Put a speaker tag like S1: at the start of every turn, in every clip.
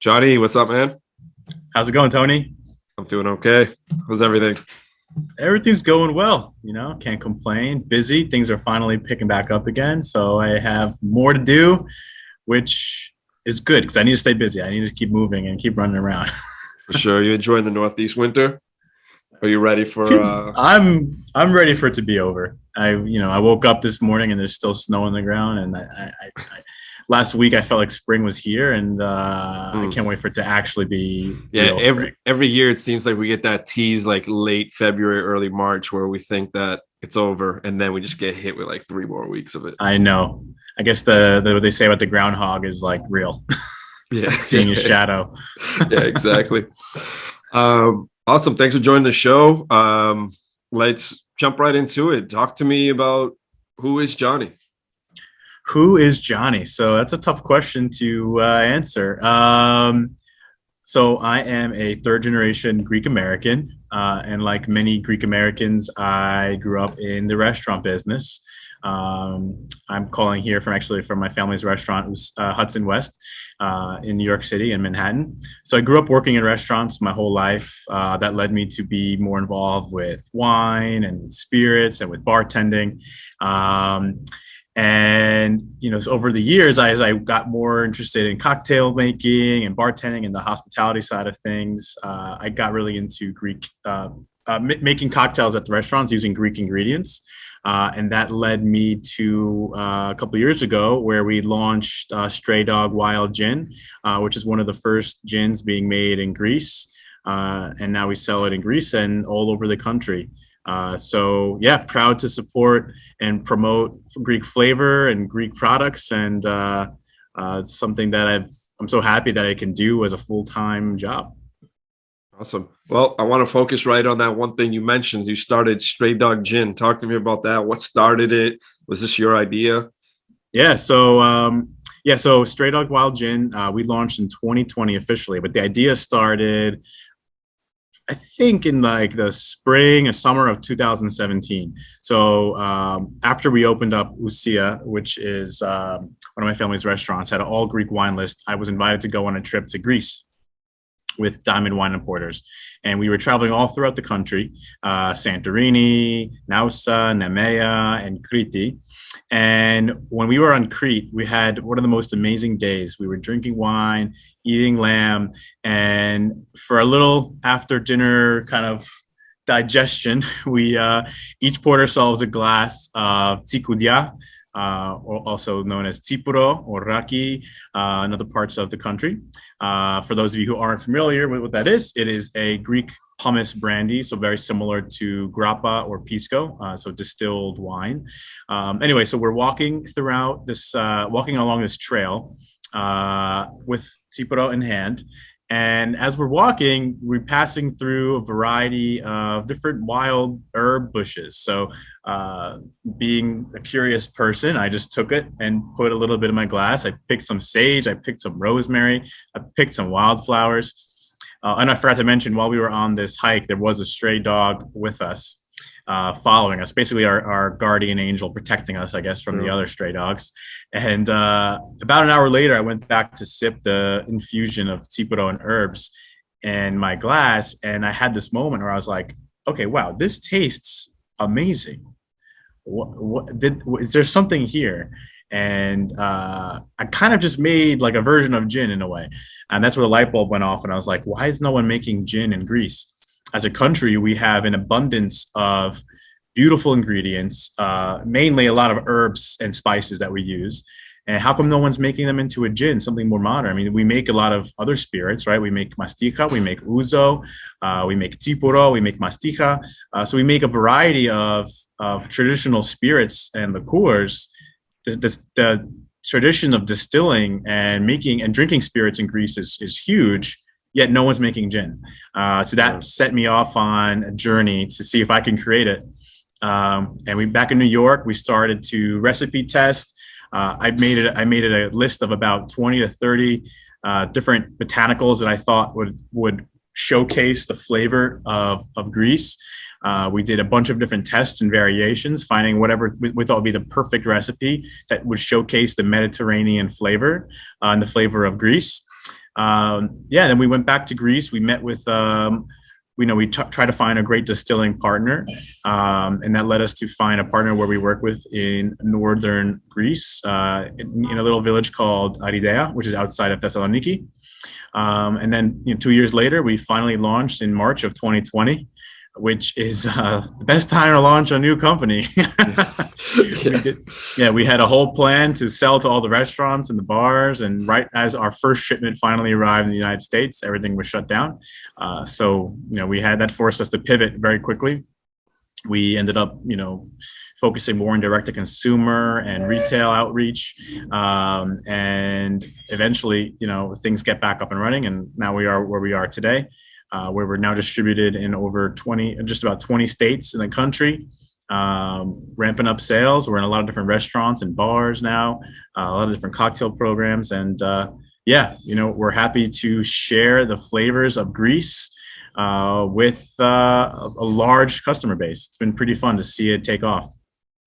S1: Johnny, what's up, man?
S2: How's it going, Tony?
S1: I'm doing okay. How's everything?
S2: Everything's going well. Can't complain. Busy. Things are finally picking back up again. So I have more to do, which is good because I need to stay busy. I need to keep moving and keep running around.
S1: For sure. You enjoying the Northeast winter? Are you ready for
S2: I'm ready for it to be over. I woke up this morning and there's still snow on the ground, and last week I felt like spring was here, and I
S1: mm.
S2: can't wait for it to actually be
S1: Yeah,
S2: real
S1: every
S2: spring.
S1: every year it seems like we get that tease like late February, early March where we think that it's over and then we just get hit with like 3 more weeks of it.
S2: I know. I guess the what they say about the groundhog is like real.
S1: Yeah.
S2: Seeing his shadow.
S1: Yeah, exactly. Awesome. Thanks for joining the show. Let's jump right into it. Talk to me about who is Johnny?
S2: Who is Johnny? So that's a tough question to answer. So I am a third generation Greek American. And like many Greek Americans, I grew up in the restaurant business. I'm calling here from my family's restaurant, Hudson West, in New York City in Manhattan. So I grew up working in restaurants my whole life. That led me to be more involved with wine and spirits and with bartending. So over the years, as I got more interested in cocktail making and bartending and the hospitality side of things, I got really into making cocktails at the restaurants using Greek ingredients. And that led me to a couple of years ago where we launched Stray Dog Wild Gin, which is one of the first gins being made in Greece. And now we sell it in Greece and all over the country. So yeah, proud to support and promote Greek flavor and Greek products, and it's something that I'm so happy that I can do as a full-time job.
S1: Awesome. Well, I want to focus right on that one thing you mentioned. You started Stray Dog Gin. Talk to me about that. What started it? Was this your idea?
S2: Yeah. So Stray Dog Wild Gin, we launched in 2020 officially, but the idea started, I think, in like the spring or summer of 2017. So after we opened up Oceana, which is one of my family's restaurants, had an all Greek wine list, I was invited to go on a trip to Greece with Diamond Wine Importers. And we were traveling all throughout the country, Santorini, Nausa, Nemea, and Crete. And when we were on Crete, we had one of the most amazing days. We were drinking wine, eating lamb, and for a little after dinner kind of digestion, we each poured ourselves a glass of tsikudia, also known as tsipuro or raki in other parts of the country. For those of you who aren't familiar with what that is, it is a Greek pumice brandy, so very similar to grappa or pisco, so distilled wine. Anyway, so we're walking along this trail with tsipuro in hand. And as we're walking, we're passing through a variety of different wild herb bushes. So being a curious person, I just took it and put a little bit in my glass. I picked some sage, I picked some rosemary, I picked some wildflowers. And I forgot to mention, while we were on this hike, there was a stray dog with us, following us, basically our guardian angel protecting us, I guess, from the other stray dogs. And about an hour later, I went back to sip the infusion of tsipuro and herbs in my glass. And I had this moment where I was like, okay, wow, this tastes amazing. Is there something here? And I kind of just made like a version of gin in a way. And that's where the light bulb went off. And I was like, why is no one making gin in Greece? As a country, we have an abundance of beautiful ingredients, mainly a lot of herbs and spices that we use. And how come no one's making them into a gin, something more modern? I mean, we make a lot of other spirits, right? We make mastika, we make ouzo, we make tsipuro, we make mastika. So we make a variety of traditional spirits and liqueurs. The tradition of distilling and making and drinking spirits in Greece is huge, yet no one's making gin. So that set me off on a journey to see if I can create it. And back in New York, we started to recipe test. I made it a list of about 20 to 30 different botanicals that I thought would showcase the flavor of Greece. We did a bunch of different tests and variations, finding whatever we thought would be the perfect recipe that would showcase the Mediterranean flavor and the flavor of Greece. Yeah, then we went back to Greece. We met with we tried to find a great distilling partner, and that led us to find a partner where we work with in northern Greece, in a little village called Aridea, which is outside of Thessaloniki. And then 2 years later, we finally launched in March of 2020, which is the best time to launch a new company. We had a whole plan to sell to all the restaurants and the bars, and right as our first shipment finally arrived in the United States, everything was shut down. So we had that forced us to pivot very quickly. We ended up focusing more on direct to consumer and retail outreach, and eventually things get back up and running, and now we are where we are today, where we're now distributed in just about 20 states in the country, ramping up sales. We're in a lot of different restaurants and bars now, a lot of different cocktail programs, and we're happy to share the flavors of Greece with a large customer base. It's been pretty fun to see it take off.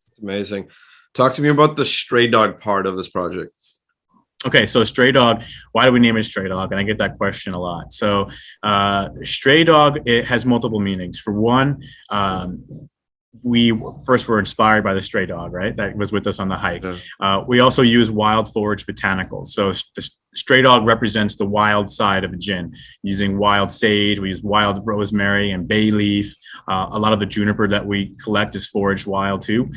S1: It's amazing. Talk to me about the stray dog part of this project.
S2: Okay, so stray dog, why do we name it stray dog? And I get that question a lot. So stray dog, it has multiple meanings. For one, we first were inspired by the stray dog, right? That was with us on the hike. Yeah. We also use wild forage botanicals. So the stray dog represents the wild side of a gin, using wild sage. We use wild rosemary and bay leaf. A lot of the juniper that we collect is foraged wild too.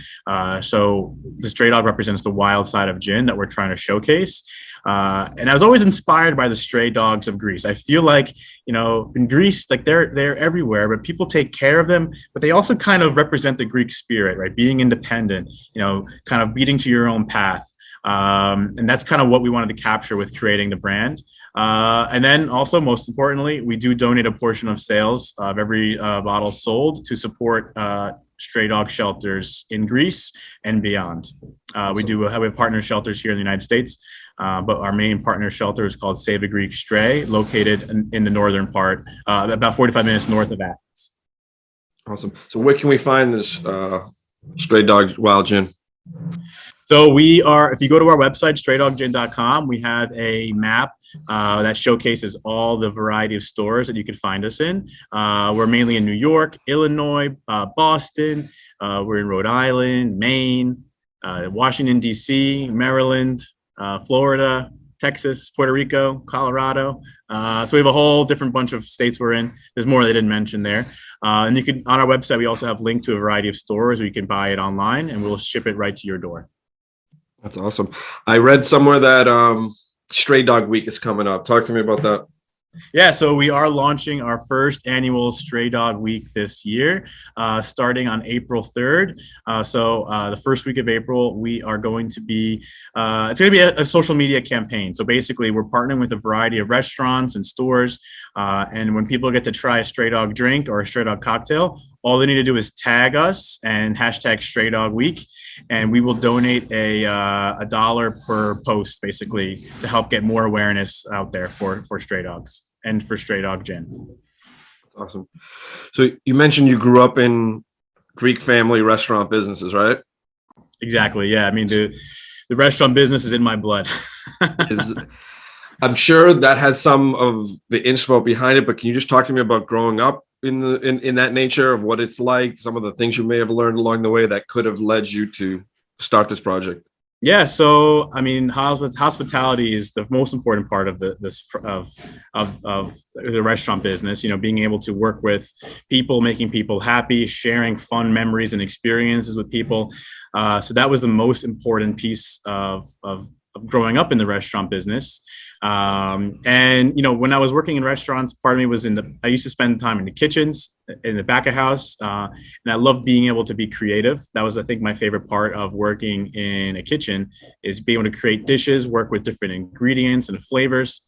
S2: So the stray dog represents the wild side of gin that we're trying to showcase. And I was always inspired by the stray dogs of Greece. I feel like, in Greece, like they're everywhere, but people take care of them, but they also kind of represent the Greek spirit, right? Being independent, kind of beating to your own path. And that's kind of what we wanted to capture with creating the brand. And then also, most importantly, we do donate a portion of sales of every bottle sold to support stray dog shelters in Greece and beyond. Awesome. We do have partner shelters here in the United States, but our main partner shelter is called Save a Greek Stray, located in the northern part, about 45 minutes north of Athens.
S1: Awesome. So where can we find this stray dog wild gin?
S2: So if you go to our website, straydoggin.com, we have a map that showcases all the variety of stores that you can find us in. We're mainly in New York, Illinois, Boston. We're in Rhode Island, Maine, Washington, D.C., Maryland, Florida, Texas, Puerto Rico, Colorado. So we have a whole different bunch of states we're in. There's more they didn't mention there. And you can, on our website, we also have linked to a variety of stores where you can buy it online, and we'll ship it right to your door.
S1: That's awesome. I read somewhere that Stray Dog Week is coming up. Talk to me about that.
S2: Yeah, so we are launching our first annual Stray Dog Week this year, starting on April 3rd. So the first week of April, we are going to be, it's going to be a social media campaign. So basically, we're partnering with a variety of restaurants and stores. And when people get to try a Stray Dog drink or a Stray Dog cocktail, all they need to do is tag us and hashtag Stray Dog Week, and we will donate a dollar per post, basically, to help get more awareness out there for Stray Dogs and for Stray Dog Gin.
S1: Awesome. So you mentioned you grew up in Greek family restaurant businesses, right?
S2: Exactly. Yeah. I mean, the restaurant business is in my blood.
S1: I'm sure that has some of the inspo behind it, but can you just talk to me about growing up in that nature of what it's like, some of the things you may have learned along the way that could have led you to start this project?
S2: Yeah, so I mean, hospitality is the most important part of the restaurant business. Being able to work with people, making people happy, sharing fun memories and experiences with people. So that was the most important piece of growing up in the restaurant business. And when I was working in restaurants, part of me was I used to spend time in the kitchens, in the back of house, and I loved being able to be creative. That was, I think, my favorite part of working in a kitchen, is being able to create dishes, work with different ingredients and flavors.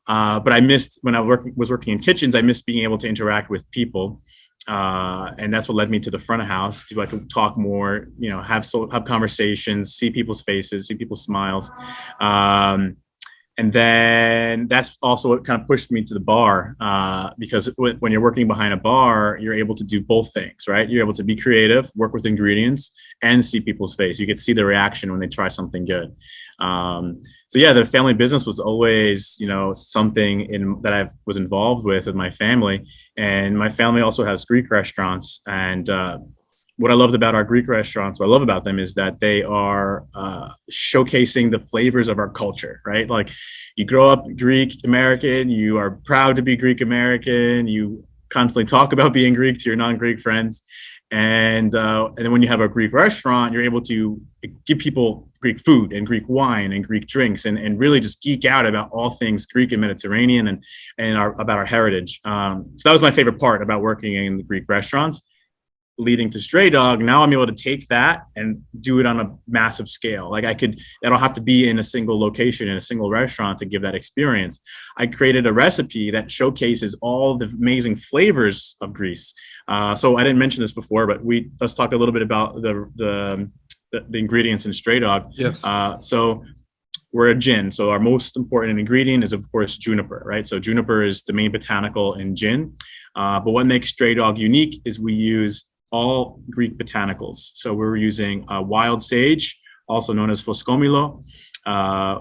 S2: But I missed, when I was working in kitchens, I missed being able to interact with people. And that's what led me to the front of house, to talk more, have conversations, see people's faces, see people's smiles. And then that's also what kind of pushed me to the bar, because when you're working behind a bar, you're able to do both things, right? You're able to be creative, work with ingredients, and see people's face. You can see the reaction when they try something good. So yeah, the family business was always, something that I was involved with my family. And my family also has Greek restaurants. And what I loved about our Greek restaurants, what I love about them is that they are showcasing the flavors of our culture, right? Like you grow up Greek American, you are proud to be Greek American, you constantly talk about being Greek to your non-Greek friends. And then when you have a Greek restaurant, you're able to give people Greek food and Greek wine and Greek drinks and really just geek out about all things Greek and Mediterranean and about our heritage. So that was my favorite part about working in the Greek restaurants. Leading to Stray Dog, now I'm able to take that and do it on a massive scale. Like I don't have to be in a single location, in a single restaurant to give that experience. I created a recipe that showcases all the amazing flavors of Greece. So I didn't mention this before, but let's talk a little bit about the ingredients in Stray Dog.
S1: Yes.
S2: So we're a gin. So our most important ingredient is, of course, juniper, right? So juniper is the main botanical in gin. But what makes Stray Dog unique is we use all Greek botanicals. So we're using wild sage, also known as foscomilo,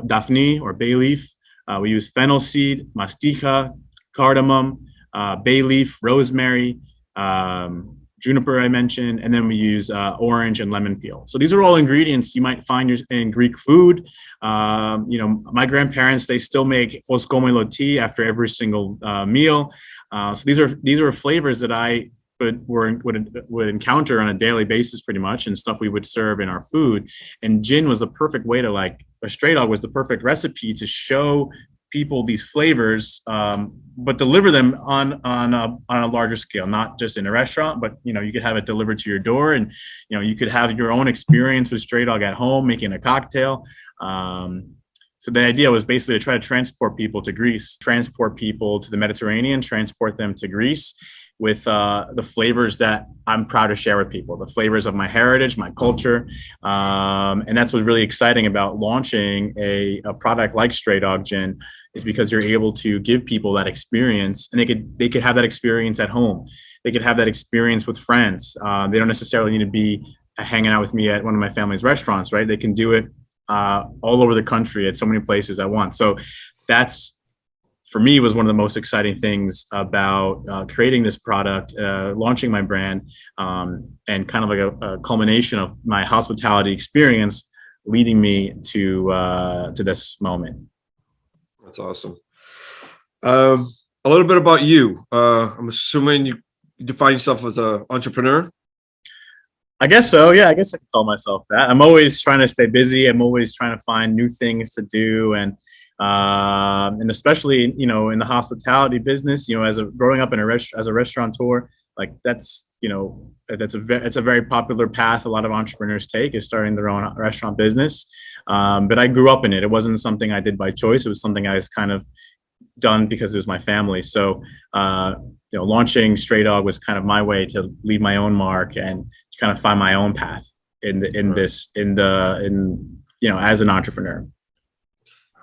S2: daphne or bay leaf. We use fennel seed, mastica, cardamom, bay leaf, rosemary, juniper I mentioned, and then we use orange and lemon peel. So these are all ingredients you might find in Greek food. My grandparents, they still make foscomilo tea after every single meal. So these are flavors that I would encounter on a daily basis pretty much, and stuff we would serve in our food. And gin was the perfect way to Stray Dog was the perfect recipe to show people these flavors, but deliver them on a larger scale, not just in a restaurant, but you could have it delivered to your door, and you could have your own experience with Stray Dog at home making a cocktail. So the idea was basically to try to transport people to Greece, transport people to the Mediterranean, transport them to Greece with the flavors that I'm proud to share with people, the flavors of my heritage, my culture. And that's what's really exciting about launching a product like Stray Dog Gin, is because you're able to give people that experience, and they could have that experience at home. They could have that experience with friends. They don't necessarily need to be hanging out with me at one of my family's restaurants, right? They can do it all over the country at so many places at once. So that's, for me, was one of the most exciting things about creating this product, launching my brand, and kind of like a culmination of my hospitality experience leading me to this moment.
S1: That's awesome. A little bit about you. I'm assuming you define yourself as an entrepreneur.
S2: I guess so. Yeah, I guess I can call myself that. I'm always trying to stay busy. I'm always trying to find new things to do, and especially in the hospitality business, growing up as a restaurateur, like it's a very popular path a lot of entrepreneurs take, is starting their own restaurant business. But I grew up in it. It wasn't something I did by choice. It was something I was kind of done because it was my family. So launching Stray Dog was kind of my way to leave my own mark and kind of find my own path as an entrepreneur.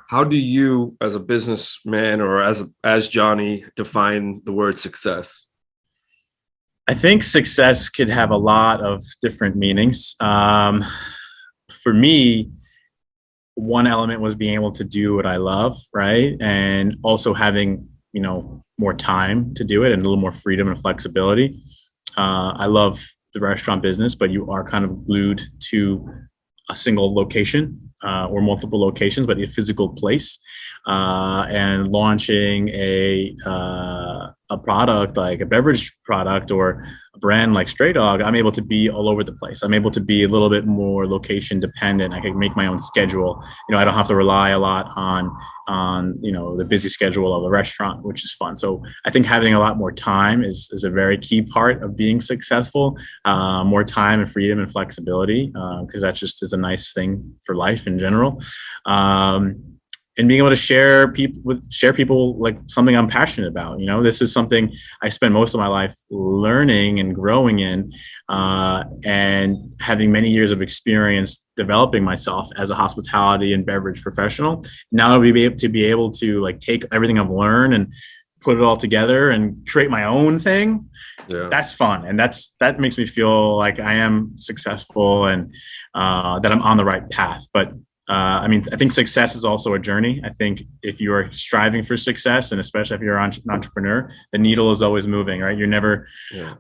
S1: How do you, as a businessman or as Johnny, define the word success?
S2: I think success could have a lot of different meanings. For me, one element was being able to do what I love, right? And also having, more time to do it and a little more freedom and flexibility. I love the restaurant business, but you are kind of glued to a single location or multiple locations, but a physical place. And launching a product like a beverage product or a brand like Stray Dog, I'm able to be all over the place. I'm able to be a little bit more location dependent. I can make my own schedule. I don't have to rely a lot on the busy schedule of a restaurant, which is fun. So I think having a lot more time is a very key part of being successful. More time and freedom and flexibility, because that just is a nice thing for life in general. and being able to share people like something I'm passionate about. You know, this is something I spend most of my life learning and growing in, and having many years of experience developing myself as a hospitality and beverage professional. Now to be able to like take everything I've learned and put it all together and create my own thing.
S1: Yeah.
S2: That's fun, and that makes me feel like I am successful and that I'm on the right path. But I mean, I think success is also a journey. I think if you are striving for success, and especially if you're an entrepreneur, the needle is always moving, right? You're never,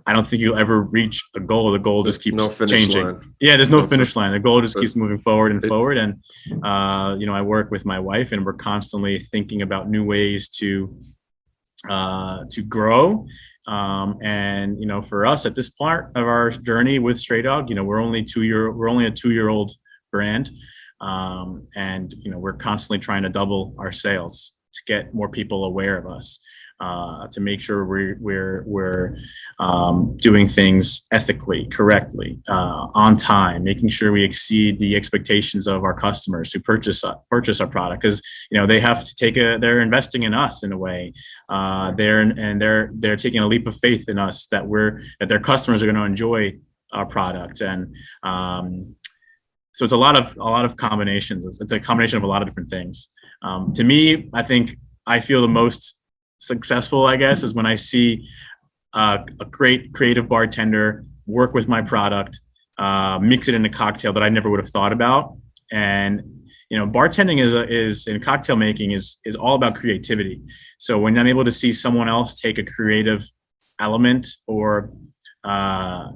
S2: I don't think you'll ever reach a goal. The goal just keeps changing.
S1: Line.
S2: Yeah, there's no finish line. The goal just keeps moving forward and forward. And, you know, I work with my wife, and we're constantly thinking about new ways to grow. And, you know, for us at this part of our journey with Stray Dog, you know, we're only a 2-year-old brand. And, you know, we're constantly trying to double our sales to get more people aware of us, to make sure we're doing things ethically, correctly, on time, making sure we exceed the expectations of our customers who purchase our product. Because, you know, they have to they're investing in us in a way. They're taking a leap of faith in us that their customers are going to enjoy our product. And so it's a lot of combinations. It's a combination of a lot of different things. To me, I think I feel the most successful, I guess, is when I see a great creative bartender work with my product, mix it in a cocktail that I never would have thought about. And, you know, bartending is in cocktail making is all about creativity. So when I'm able to see someone else take a creative element or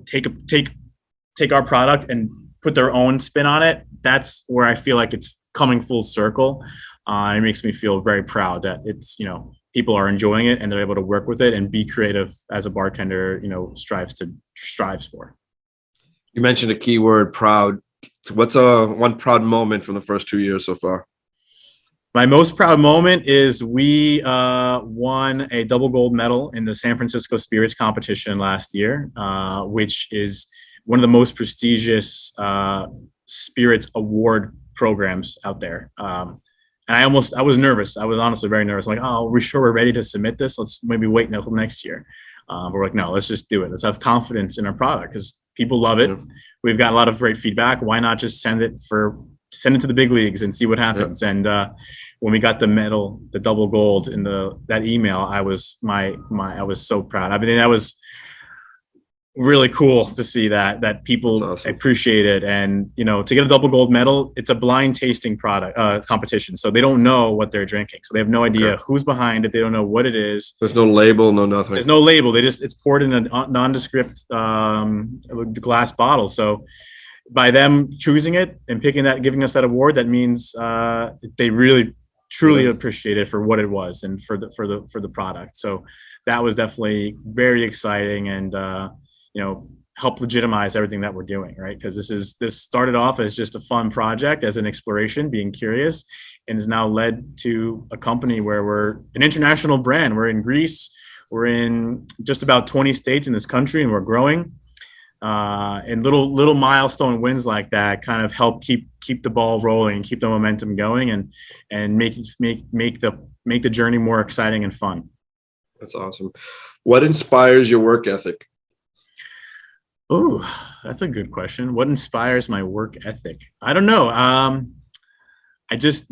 S2: take our product and put their own spin on it, that's where I feel like it's coming full circle. It makes me feel very proud that it's, you know, people are enjoying it and they're able to work with it and be creative as a bartender, you know, strives for.
S1: You mentioned a key word, proud. What's one proud moment from the first 2 years so far?
S2: My most proud moment is we won a double gold medal in the San Francisco Spirits competition last year, which is one of the most prestigious spirits award programs out there. And I was nervous. I was honestly very nervous. I'm like, oh, are we sure we're ready to submit this? Let's maybe wait until next year. But we're like, no, let's just do it. Let's have confidence in our product because people love it. We've got a lot of great feedback. Why not just send it to the big leagues and see what happens? And when we got the medal, the double gold in that email, I was so proud. I mean, that was really cool to see that people awesome. Appreciate it. And, you know, to get a double gold medal, it's a blind tasting competition. So they don't know what they're drinking. So they have no idea who's behind it. They don't know what it is.
S1: There's no label, no nothing.
S2: There's no label. It's poured in a nondescript glass bottle. So by them choosing it and giving us that award, that means they really truly appreciate it for what it was and for the product. So that was definitely very exciting and you know, help legitimize everything that we're doing, right? Because this started off as just a fun project, as an exploration, being curious, and has now led to a company where we're an international brand. We're in Greece, we're in just about 20 states in this country, and we're growing. And little milestone wins like that kind of help keep the ball rolling and keep the momentum going, and make the journey more exciting and fun.
S1: That's awesome. What inspires your work ethic?
S2: Oh, that's a good question. What inspires my work ethic? I don't know. I just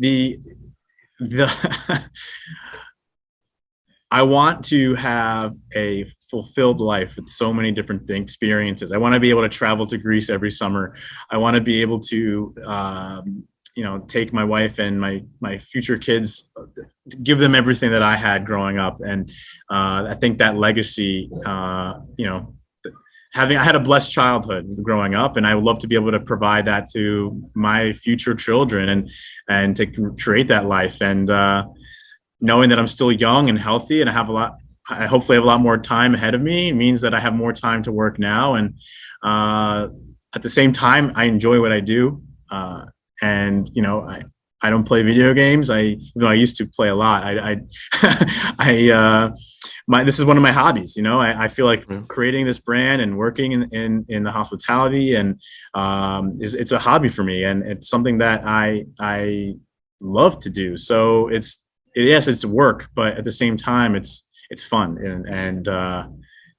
S2: I want to have a fulfilled life with so many different experiences. I want to be able to travel to Greece every summer. I want to be able to, you know, take my wife and my future kids, give them everything that I had growing up. And I think that legacy, you know, I had a blessed childhood growing up, and I would love to be able to provide that to my future children and to create that life. And knowing that I'm still young and healthy and I hopefully have a lot more time ahead of me means that I have more time to work now. And at the same time, I enjoy what I do. And, you know, I don't play video games. I used to play a lot. This is one of my hobbies. You know, I feel like creating this brand and working in the hospitality and it's a hobby for me, and it's something that I love to do. So yes, it's work, but at the same time, it's fun, and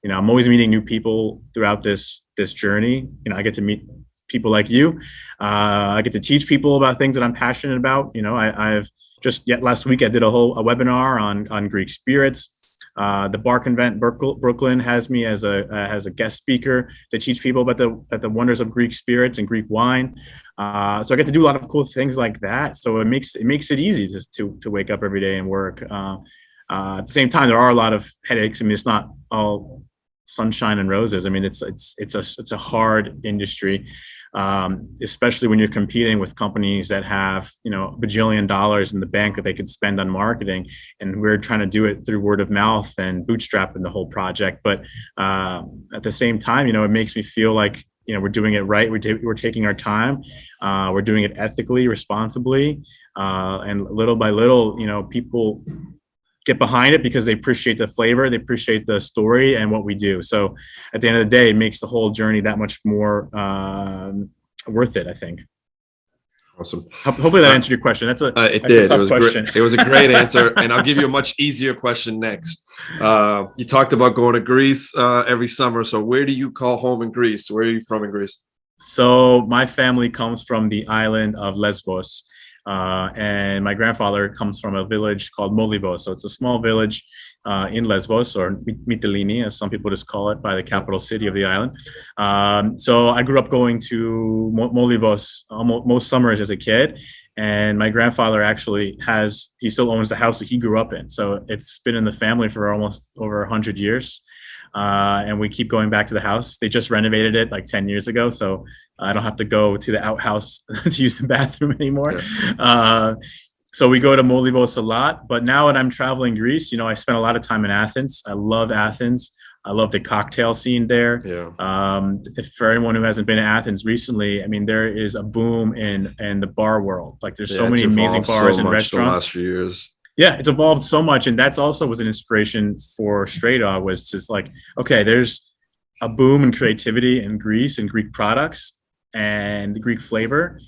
S2: you know, I'm always meeting new people throughout this journey. You know, I get to meet people like you. I get to teach people about things that I'm passionate about. You know, I've just yet last week I did a webinar on Greek spirits. The Bar Convent Brooklyn has me as a guest speaker to teach people about the wonders of Greek spirits and Greek wine. So I get to do a lot of cool things like that. So it makes it easy to wake up every day and work. At the same time, there are a lot of headaches. I mean, it's not all sunshine and roses. I mean, it's a hard industry, especially when you're competing with companies that have, you know, $1 bajillion in the bank that they could spend on marketing, and we're trying to do it through word of mouth and bootstrapping the whole project. But at the same time, you know, it makes me feel like, you know, we're doing it right. We're taking our time. We're doing it ethically, responsibly, and little by little, you know, people get behind it because they appreciate the flavor, they appreciate the story and what we do. So at the end of the day, it makes the whole journey that much more worth it, I think.
S1: Awesome.
S2: Hopefully that answered your question. That's a tough question.
S1: It was a great answer, and I'll give you a much easier question next. You talked about going to Greece every summer. So where do you call home in Greece? Where are you from in Greece?
S2: So my family comes from the island of Lesbos. And my grandfather comes from a village called Molyvos. So it's a small village in Lesbos, or Mytilene, as some people just call it, by the capital city of the island. So I grew up going to Molyvos most summers as a kid. And my grandfather actually he still owns the house that he grew up in. So it's been in the family for almost over 100 years. And we keep going back to the house. They just renovated it like 10 years ago. So I don't have to go to the outhouse to use the bathroom anymore. Yeah. So we go to Molyvos a lot. But now when I'm traveling Greece, you know, I spent a lot of time in Athens. I love Athens. I love the cocktail scene there. Yeah. If for anyone who hasn't been to Athens recently, I mean, there is a boom in the bar world. Like there's so many amazing bars and restaurants.
S1: The last few years.
S2: Yeah, it's evolved so much, and that's also was an inspiration for Stray Dog. Was just like, okay, there's a boom in creativity in Greece and Greek products and the Greek flavor.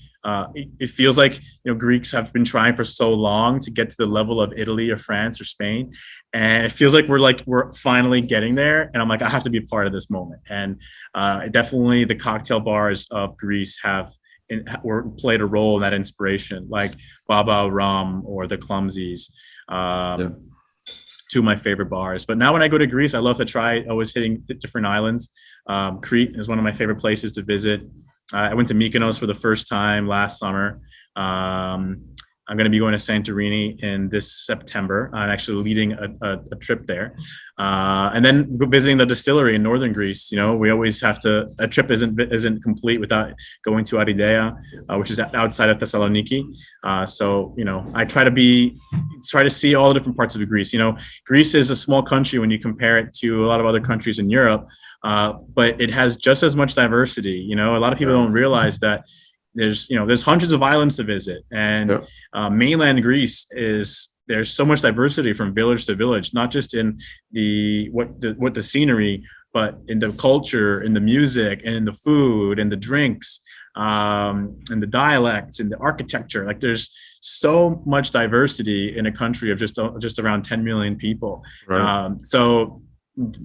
S2: It feels like, you know, Greeks have been trying for so long to get to the level of Italy or France or Spain, and it feels like we're finally getting there. And I'm like, I have to be a part of this moment. And definitely, the cocktail bars of Greece played a role in that inspiration, like Baba Rum or the Clumsies, two of my favorite bars. But now when I go to Greece, I love to try always hitting different islands. Crete is one of my favorite places to visit. I went to Mykonos for the first time last summer. I'm going to be going to Santorini in this September. I'm actually leading a trip there. And then visiting the distillery in northern Greece. You know, we always have to, a trip isn't complete without going to Arideia, which is outside of Thessaloniki. So, you know, I try to see all the different parts of Greece. You know, Greece is a small country when you compare it to a lot of other countries in Europe, but it has just as much diversity. You know, a lot of people don't realize that there's hundreds of islands to visit, and mainland Greece there's so much diversity from village to village, not just in the scenery, but in the culture, in the music, and in the food, and the drinks, and the dialects, and the architecture. Like there's so much diversity in a country of just around 10 million people. Right. So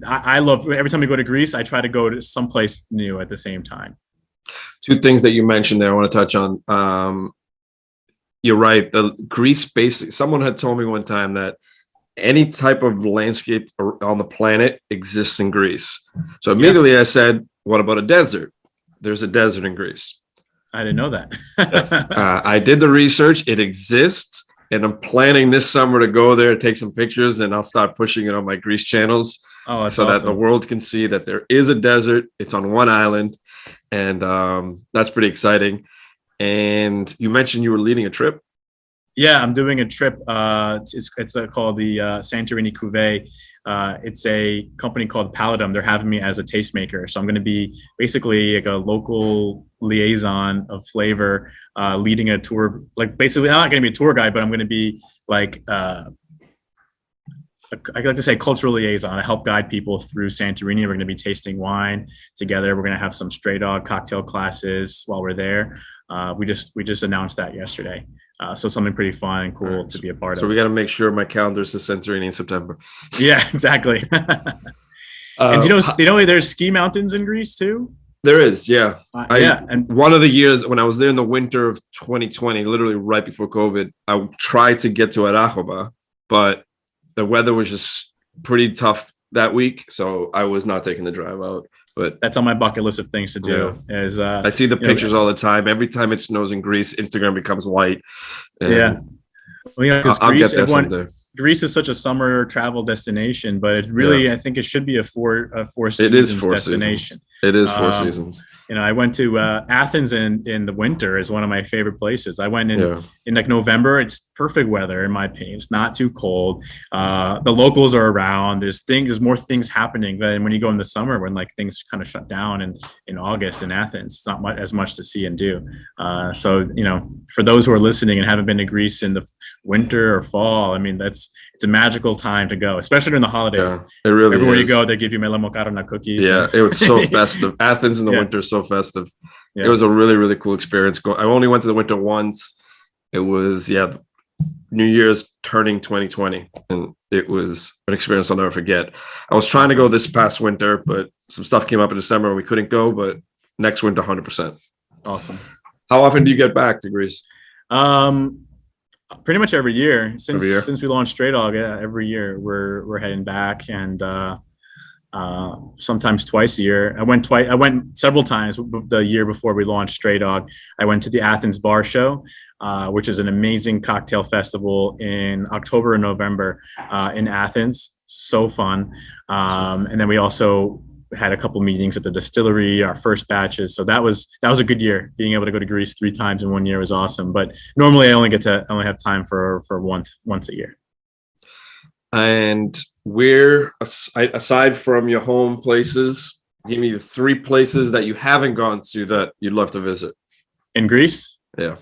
S2: I love, every time we go to Greece, I try to go to someplace new at the same time.
S1: Two things that you mentioned there I want to touch on. You're right. The Greece someone had told me one time that any type of landscape on the planet exists in Greece. So immediately I said, what about a desert? There's a desert in Greece.
S2: I didn't know that.
S1: Yes. I did the research. It exists. And I'm planning this summer to go there, take some pictures, and I'll start pushing it on my Greece channels so that the world can see that there is a desert. It's on one island. And that's pretty exciting. And you mentioned you were leading a trip.
S2: Yeah, I'm doing a trip. It's called the Santorini Cuvée. It's a company called Palladium. They're having me as a tastemaker. So I'm going to be basically like a local liaison of flavor, leading a tour. Like basically, I'm not going to be a tour guide, but I'm going to be like, I like to say cultural liaison. I help guide people through Santorini. We're going to be tasting wine together. We're going to have some Stray Dog cocktail classes while we're there. We just announced that yesterday. So something pretty fun and cool to be a part
S1: So
S2: of.
S1: we got to make sure my calendar is Century in September.
S2: Yeah, exactly. And there's ski mountains in Greece too.
S1: There is, yeah.
S2: Yeah, and
S1: One of the years when I was there in the winter of 2020, literally right before COVID, I tried to get to Arachoba, but the weather was just pretty tough that week, so I was not taking the drive out. But
S2: that's on my bucket list of things to do. Yeah. Is
S1: I see the pictures all the time. Every time it snows in Greece, Instagram becomes white.
S2: Yeah, well, because
S1: I'll get there someday.
S2: Greece is such a summer travel destination, but it really, I think it should be a four seasons destination.
S1: It is 4 seasons.
S2: I went to Athens in the winter is one of my favorite places. I went in like November. It's perfect weather in my opinion. It's not too cold. The locals are around. There's more things happening than when you go in the summer when like things kind of shut down in August in Athens. It's not as much to see and do. So for those who are listening and haven't been to Greece in the winter or fall, I mean it's a magical time to go, especially during the holidays.
S1: Yeah, it really
S2: everywhere
S1: is.
S2: you go, they give you melamokarona cookies.
S1: Yeah, it was so festive. Athens in the winter is so festive. Yeah. It was a really, really cool experience. I only went to the winter once. It was New Year's turning 2020, and it was an experience I'll never forget. I was trying to go this past winter, but some stuff came up in December and we couldn't go. But next winter, 100%.
S2: Awesome.
S1: How often do you get back to Greece?
S2: Pretty much every year since we launched Stray Dog. Yeah, every year we're heading back, and sometimes twice a year. I went several times the year before we launched Stray Dog. I went to the Athens Bar Show, which is an amazing cocktail festival in October and November in Athens. So fun. And then we also had a couple meetings at the distillery, our first batches. So that was a good year. Being able to go to Greece 3 times in 1 year was awesome. But normally I only have time for once a year.
S1: And where, aside from your home places, give me the 3 places that you haven't gone to that you'd love to visit
S2: in Greece.
S1: Yeah.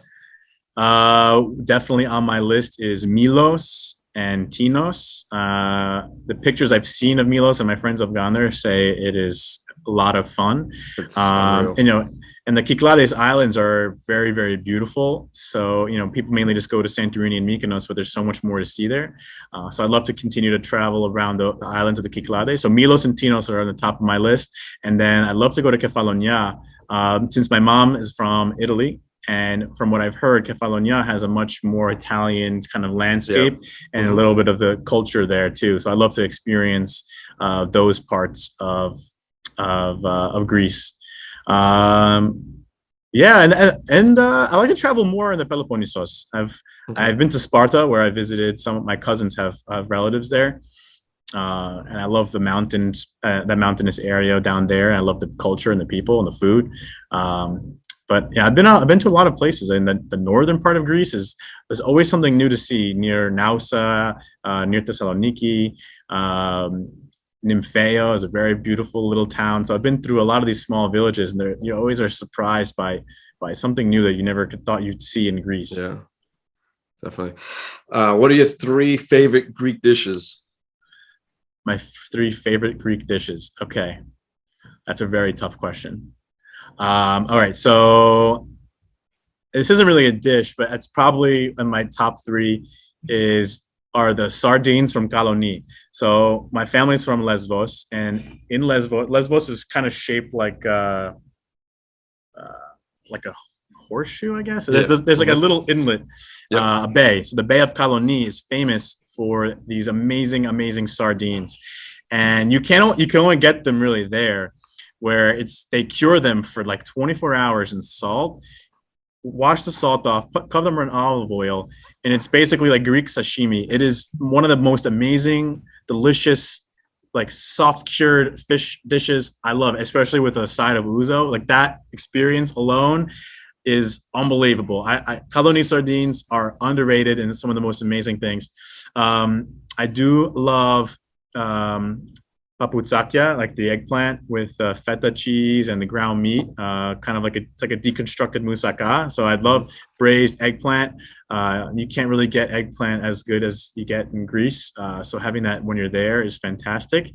S2: Definitely on my list is Milos and Tinos. The pictures I've seen of Milos and my friends have gone there say it is a lot of fun. And the Kyklades Islands are very, very beautiful. So, people mainly just go to Santorini and Mykonos, but there's so much more to see there. So I'd love to continue to travel around the islands of the Kyklades. So Milos and Tinos are on the top of my list. And then I'd love to go to Kefalonia. Since my mom is from Italy, and from what I've heard, Kefalonia has a much more Italian kind of landscape and a little bit of the culture there too. So I'd love to experience those parts of Greece. And I like to travel more in the Peloponnesos. I've been to Sparta, where I visited. Some of my cousins have relatives there, and I love the mountains, that mountainous area down there. I love the culture and the people and the food. But yeah, I've been to a lot of places, and the northern part of Greece there's always something new to see near Nausa, near Thessaloniki. Nymphaea is a very beautiful little town. So I've been through a lot of these small villages, and you always are surprised by something new that you never thought you'd see in Greece.
S1: Yeah, definitely. What are your 3 favorite Greek dishes?
S2: My 3 favorite Greek dishes. Okay, that's a very tough question. All right, so this isn't really a dish, but it's probably in my top 3 are the sardines from Kaloni. So my family's from Lesvos, and in Lesvos is kind of shaped like a horseshoe, I guess. Yeah. There's like a little inlet, a bay. So the Bay of Kaloni is famous for these amazing sardines, and you can only get them really there, where they cure them for like 24 hours in salt, wash the salt off, cover them in olive oil, and it's basically like Greek sashimi. It is one of the most amazing, delicious, like soft cured fish dishes I love, especially with a side of ouzo. Like that experience alone is unbelievable. Kaloni sardines are underrated and some of the most amazing things. I do love papoutsakya, like the eggplant with feta cheese and the ground meat, kind of it's like a deconstructed moussaka. So I'd love braised eggplant. You can't really get eggplant as good as you get in Greece. So having that when you're there is fantastic.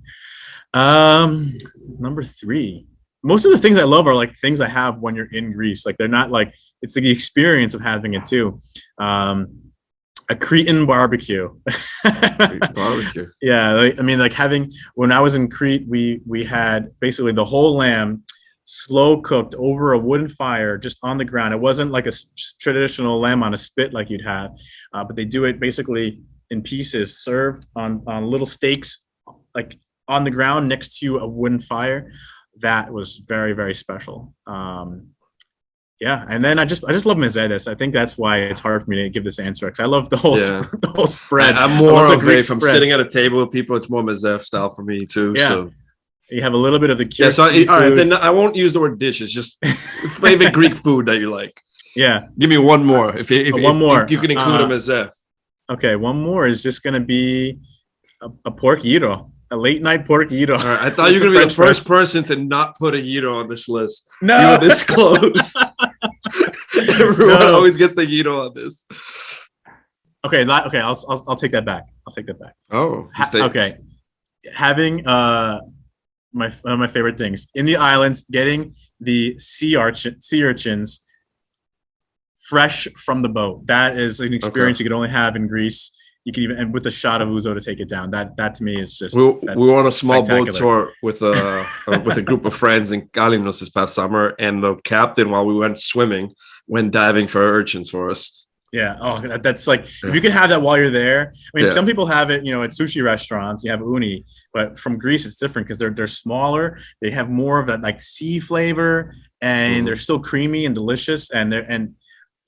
S2: Number 3. most of the things I love are like things I have when you're in Greece. Like they're not like it's the experience of having it too. A Cretan barbecue.
S1: Barbecue.
S2: Yeah, like, I mean, like having when I was in Crete, we had basically the whole lamb slow cooked over a wooden fire just on the ground. It wasn't like a traditional lamb on a spit like you'd have, but they do it basically in pieces, served on little steaks, like on the ground next to a wooden fire. That was very, very special. Yeah, and then I just love Mercedes. I think that's why it's hard for me to give this answer because I love the whole
S1: Yeah.
S2: the whole spread.
S1: I'm
S2: I
S1: more
S2: love the
S1: of
S2: Greek
S1: if I'm
S2: spread.
S1: sitting at a table with people, it's more Mazef style for me too.
S2: Yeah.
S1: So
S2: You have a little bit of the
S1: yeah,
S2: cured
S1: so all right,
S2: seafood.
S1: then I won't use the word dishes. Just favorite Greek food that you like.
S2: Yeah,
S1: Give me one more. If
S2: one more.
S1: if you can include them as Mazef.
S2: Okay, one more is just gonna be a pork gyro, a late night pork gyro.
S1: All right, I thought you were gonna be the first person to not put a gyro on this list.
S2: No,
S1: You were this close. Everyone always gets the gyro on this.
S2: Okay, okay, I'll take that back. I'll take that back.
S1: Oh,
S2: okay. Having one of my favorite things in the islands, getting the sea urchins fresh from the boat. That is an experience you could only have in Greece. You can even, and with a shot of ouzo to take it down. That to me is just.
S1: We were on a small boat tour with a group of friends in Livanos this past summer, and the captain, while we went swimming, went diving for urchins for us.
S2: Yeah. Oh, that's like if you can have that while you're there. I mean, some people have it, at sushi restaurants. You have uni, but from Greece it's different because they're smaller. They have more of that like sea flavor, and they're still creamy and delicious. And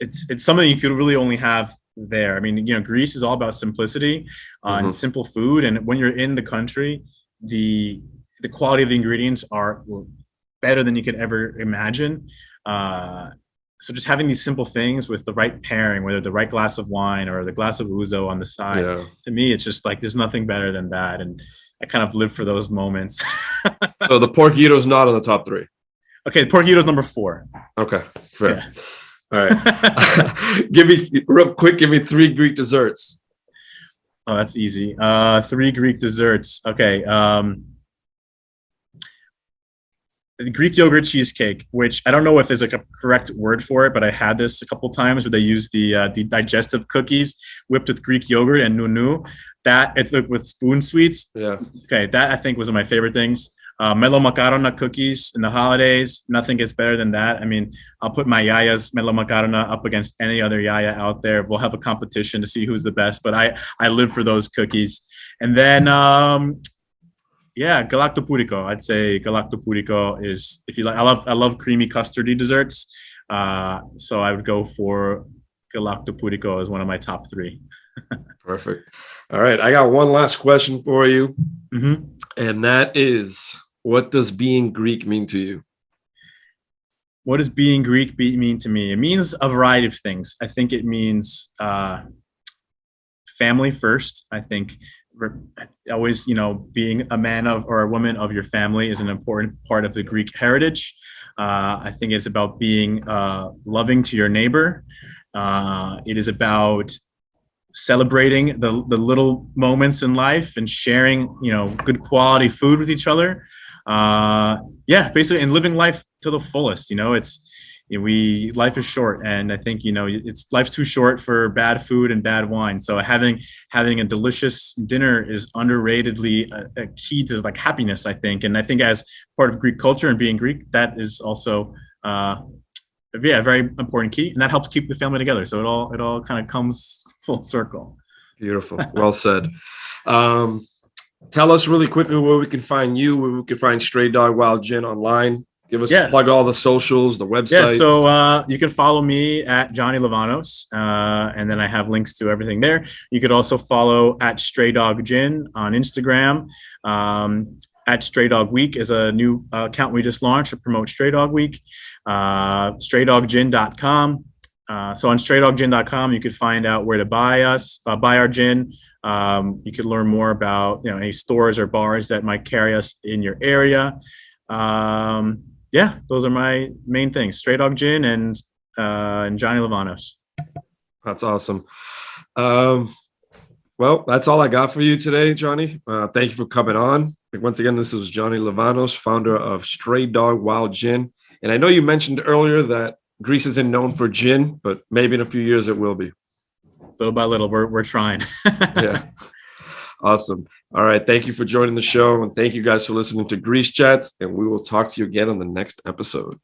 S2: it's something you could really only have there. I mean, Greece is all about simplicity and simple food. And when you're in the country, the quality of the ingredients are better than you could ever imagine. So just having these simple things with the right pairing, whether the right glass of wine or the glass of ouzo on the side, to me, it's just like there's nothing better than that. And I kind of live for those moments.
S1: So the pork gyro is not on the top 3.
S2: Okay, pork gyro is number 4.
S1: Okay, fair. Yeah. All right. Give me 3 Greek desserts.
S2: Oh, that's easy. 3 Greek desserts. Okay. The Greek yogurt cheesecake, which I don't know if there's like a correct word for it, but I had this a couple times where they use the digestive cookies whipped with Greek yogurt and nunu. That it's with spoon sweets.
S1: Yeah.
S2: Okay, that I think was one of my favorite things. Melo macarona cookies in the holidays. Nothing gets better than that. I mean, I'll put my yaya's melo macarona up against any other yaya out there. We'll have a competition to see who's the best, but I live for those cookies. And then galactopurico. I'd say galactopurico is, if you like, I love creamy custardy desserts. So I would go for galactopurico as one of my top 3.
S1: Perfect. All right. I got one last question for you. And that is, what does being Greek mean to you?
S2: What does being Greek mean to me? It means a variety of things. I think it means family first. I think always, being a man of or a woman of your family is an important part of the Greek heritage. I think it's about being loving to your neighbor. It is about celebrating the little moments in life and sharing, good quality food with each other. Basically, and living life to the fullest. Life is short, and I think life's too short for bad food and bad wine. So having a delicious dinner is underratedly a key to like happiness, I think. And I think as part of Greek culture and being Greek, that is also a very important key, and that helps keep the family together. So it all kind of comes full circle.
S1: Beautiful. Well said. Tell us really quickly where we can find you, where we can find Stray Dog Wild Gin online. Give us plug all the socials, the websites.
S2: Yeah, so you can follow me at Johnny Livanos, and then I have links to everything there. You could also follow at Stray Dog Gin on Instagram. At Stray Dog Week is a new account we just launched to promote Stray Dog Week. StrayDogGin.com. So on StrayDogGin.com, you could find out where to buy our gin. You could learn more about any stores or bars that might carry us in your area. Those are my main things: Stray Dog Gin and Johnny Livanos.
S1: That's awesome. Well, that's all I got for you today, Johnny. Thank you for coming on. Once again, this is Johnny Livanos, founder of Stray Dog Wild Gin. And I know you mentioned earlier that Greece isn't known for gin, but maybe in a few years it will be.
S2: Little by little, we're trying.
S1: Yeah. Awesome. All right. Thank you for joining the show. And thank you guys for listening to Grease Chats. And we will talk to you again on the next episode.